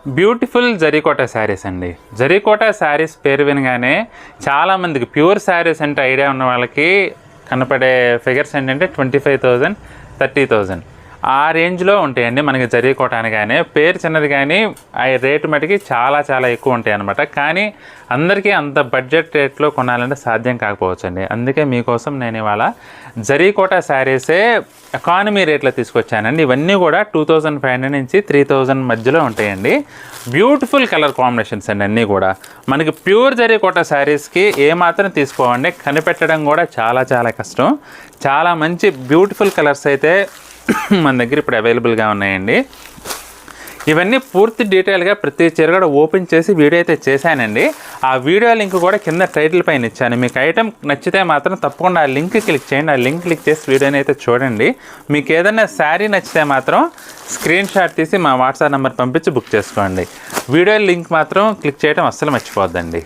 Beautiful zari kota saris అండి. జరీకోట శారీస్ పేరు వినగానే చాలామందికి ప్యూర్ శారీస్ అంటే ఐడియా ఉన్న వాళ్ళకి కనపడే ఫిగర్స్ ఏంటంటే 25,000, 30,000 ఆ రేంజ్లో ఉంటాయండి మనకి జరీకోట అనగానే. పేరు చిన్నది కానీ ఆ రేటు మటుకి చాలా చాలా ఎక్కువ ఉంటాయి అన్నమాట. కానీ అందరికీ అంత బడ్జెట్ రేట్లో కొనాలంటే సాధ్యం కాకపోవచ్చండి. అందుకే మీకోసం నేను ఇవాళ జరీకోట శారీసే ఎకానమీ రేట్లో తీసుకొచ్చానండి. ఇవన్నీ కూడా 2,500 నుంచి 3,000 మధ్యలో ఉంటాయండి. బ్యూటిఫుల్ కలర్ కాంబినేషన్స్ అండి అన్నీ కూడా. మనకి ప్యూర్ జరీకోట శారీస్కి ఏమాత్రం తీసుకోవండి, కనిపెట్టడం కూడా చాలా చాలా కష్టం. చాలా మంచి బ్యూటిఫుల్ కలర్స్ అయితే మన దగ్గర ఇప్పుడు అవైలబుల్గా ఉన్నాయండి. ఇవన్నీ పూర్తి డీటెయిల్గా ప్రతి చీర కూడా ఓపెన్ చేసి వీడియో అయితే చేశానండి. ఆ వీడియో లింక్ కూడా కింద టైటిల్ పైన ఇచ్చాను. మీకు ఐటెం నచ్చితే మాత్రం తప్పకుండా ఆ లింక్ క్లిక్ చేయండి. ఆ లింక్ క్లిక్ చేసి వీడియోని అయితే చూడండి. మీకు ఏదైనా శారీ నచ్చితే మాత్రం స్క్రీన్ షాట్ తీసి మా వాట్సాప్ నెంబర్ పంపించి బుక్ చేసుకోండి. వీడియో లింక్ మాత్రం క్లిక్ చేయడం అస్సలు మర్చిపోద్దండి.